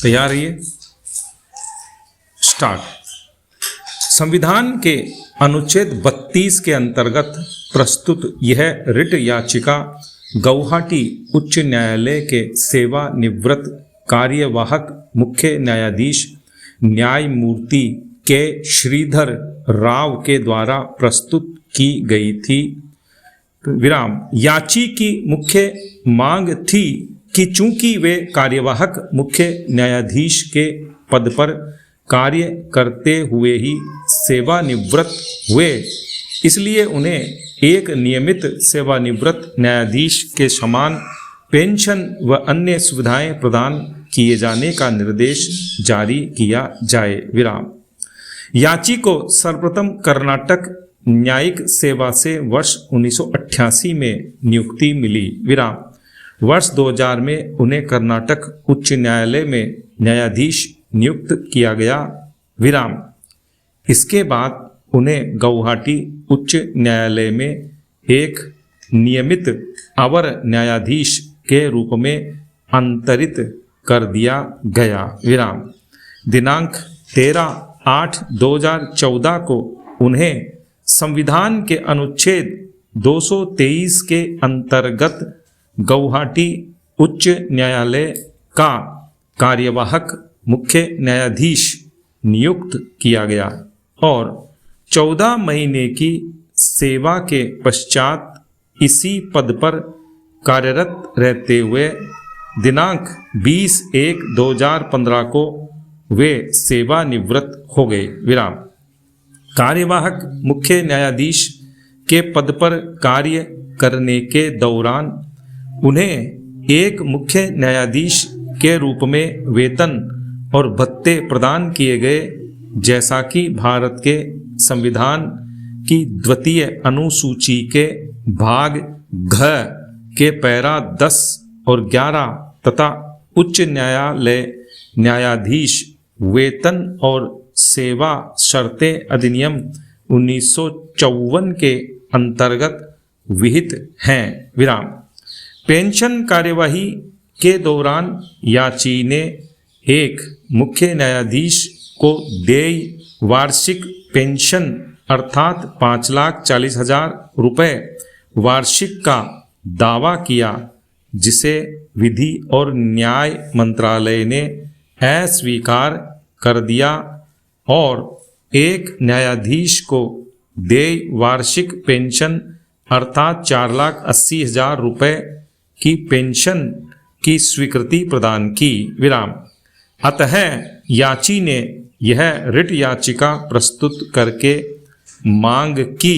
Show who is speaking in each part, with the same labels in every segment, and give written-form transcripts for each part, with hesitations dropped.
Speaker 1: तैयार रहिए। स्टार्ट। संविधान के अनुच्छेद 32 के अंतर्गत प्रस्तुत यह रिट याचिका गुवाहाटी उच्च न्यायालय के सेवानिवृत्त कार्यवाहक मुख्य न्यायाधीश न्यायमूर्ति के श्रीधर राव के द्वारा प्रस्तुत की गई थी। विराम। याची की मुख्य मांग थी कि चूंकि वे कार्यवाहक मुख्य न्यायाधीश के पद पर कार्य करते हुए ही सेवानिवृत्त हुए, इसलिए उन्हें एक नियमित सेवानिवृत्त न्यायाधीश के समान पेंशन व अन्य सुविधाएं प्रदान किए जाने का निर्देश जारी किया जाए। विराम। याची को सर्वप्रथम कर्नाटक न्यायिक सेवा से वर्ष 1988 में नियुक्ति मिली। विराम। वर्ष 2000 में उन्हें कर्नाटक उच्च न्यायालय में न्यायाधीश नियुक्त किया गया। विराम। इसके बाद उन्हें गुवाहाटी उच्च न्यायालय में एक नियमित अवर न्यायाधीश के रूप में अंतरित कर दिया गया। विराम। दिनांक 13/8/2014 को उन्हें संविधान के अनुच्छेद 223 के अंतर्गत गुवाहाटी उच्च न्यायालय का कार्यवाहक मुख्य न्यायाधीश नियुक्त किया गया और 14 महीने की सेवा के पश्चात इसी पद पर कार्यरत रहते हुए दिनांक 20/1/2015 को वे सेवानिवृत्त हो गए। विराम। कार्यवाहक मुख्य न्यायाधीश के पद पर कार्य करने के दौरान उन्हें एक मुख्य न्यायाधीश के रूप में वेतन और भत्ते प्रदान किए गए, जैसा कि भारत के संविधान की द्वितीय अनुसूची के भाग घ के पैरा 10 और 11 तथा उच्च न्यायालय न्यायाधीश वेतन और सेवा शर्तें अधिनियम 1954 के अंतर्गत विहित हैं। विराम। पेंशन कार्यवाही के दौरान याची ने एक मुख्य न्यायाधीश को देय वार्षिक पेंशन अर्थात 5,40,000 रुपये वार्षिक का दावा किया, जिसे विधि और न्याय मंत्रालय ने अस्वीकार कर दिया और एक न्यायाधीश को देय वार्षिक पेंशन अर्थात 4,80,000 रुपये की पेंशन की स्वीकृति प्रदान की। विराम। अतः याची ने यह रिट याचिका प्रस्तुत करके मांग की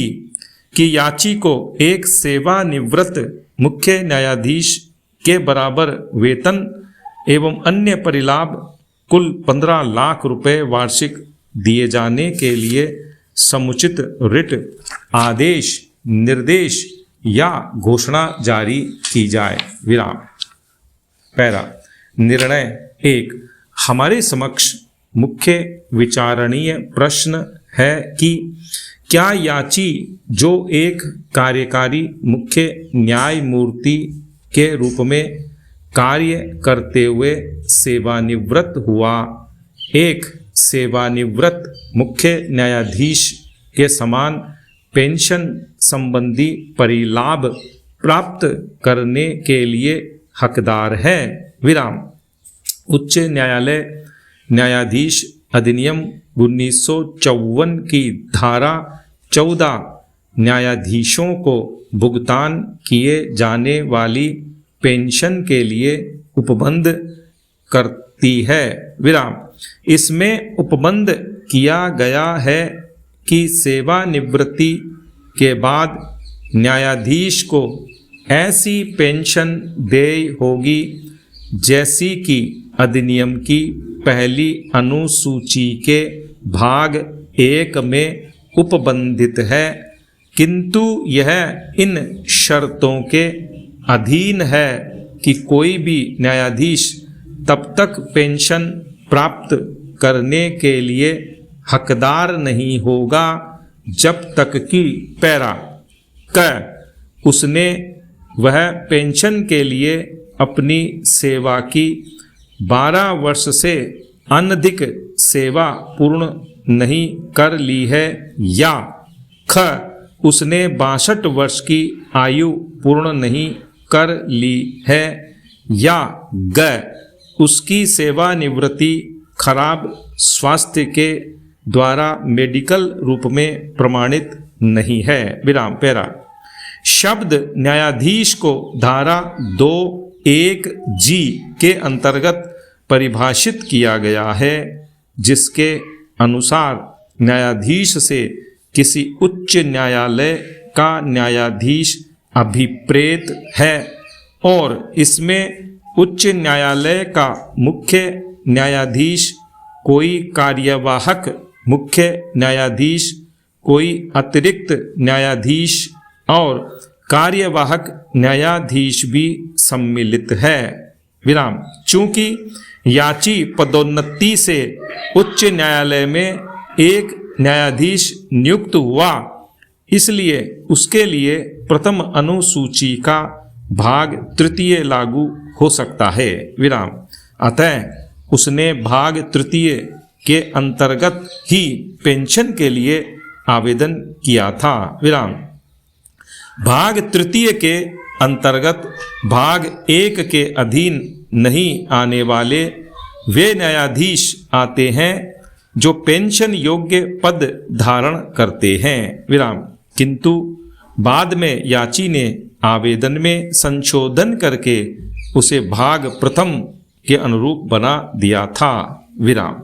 Speaker 1: कि याची को एक सेवानिवृत्त मुख्य न्यायाधीश के बराबर वेतन एवं अन्य परिलाभ कुल 15 लाख रुपए वार्षिक दिए जाने के लिए समुचित रिट आदेश, निर्देश या घोषणा जारी की जाए। विराम। पैरा। निर्णय 1। हमारे समक्ष मुख्य विचारणीय प्रश्न है कि क्या याची जो एक कार्यकारी मुख्य न्यायमूर्ति के रूप में कार्य करते हुए सेवानिवृत्त हुआ, एक सेवानिवृत्त मुख्य न्यायाधीश के समान पेंशन संबंधी परिलाभ प्राप्त करने के लिए हकदार है। विराम। उच्च न्यायालय न्यायाधीश अधिनियम 1954 की धारा 14 न्यायाधीशों को भुगतान किए जाने वाली पेंशन के लिए उपबंध करती है। विराम। इसमें उपबंध किया गया है कि सेवानिवृत्ति के बाद न्यायाधीश को ऐसी पेंशन देय होगी जैसी कि अधिनियम की पहली अनुसूची के भाग 1 में उपबंधित है, किंतु यह इन शर्तों के अधीन है कि कोई भी न्यायाधीश तब तक पेंशन प्राप्त करने के लिए हकदार नहीं होगा जब तक कि पैरा क उसने वह पेंशन के लिए अपनी सेवा की 12 वर्ष से अनधिक सेवा पूर्ण नहीं कर ली है, या ख उसने 62 वर्ष की आयु पूर्ण नहीं कर ली है, या ग उसकी सेवानिवृत्ति खराब स्वास्थ्य के द्वारा मेडिकल रूप में प्रमाणित नहीं है। विराम पैरा। शब्द न्यायाधीश को धारा 2(1)G के अंतर्गत परिभाषित किया गया है, जिसके अनुसार न्यायाधीश से किसी उच्च न्यायालय का न्यायाधीश अभिप्रेत है और इसमें उच्च न्यायालय का मुख्य न्यायाधीश, कोई कार्यवाहक मुख्य न्यायाधीश, कोई अतिरिक्त न्यायाधीश और कार्यवाहक न्यायाधीश भी सम्मिलित है। विराम। चूंकि याची पदोन्नति से उच्च न्यायालय में एक न्यायाधीश नियुक्त हुआ, इसलिए उसके लिए प्रथम अनुसूची का भाग 3 लागू हो सकता है। विराम। अतः उसने भाग 3 के अंतर्गत ही पेंशन के लिए आवेदन किया था। विराम। भाग 3 के अंतर्गत भाग 1 के अधीन नहीं आने वाले वे न्यायाधीश आते हैं जो पेंशन योग्य पद धारण करते हैं। विराम। किंतु बाद में याची ने आवेदन में संशोधन करके उसे भाग प्रथम के अनुरूप बना दिया था। विराम।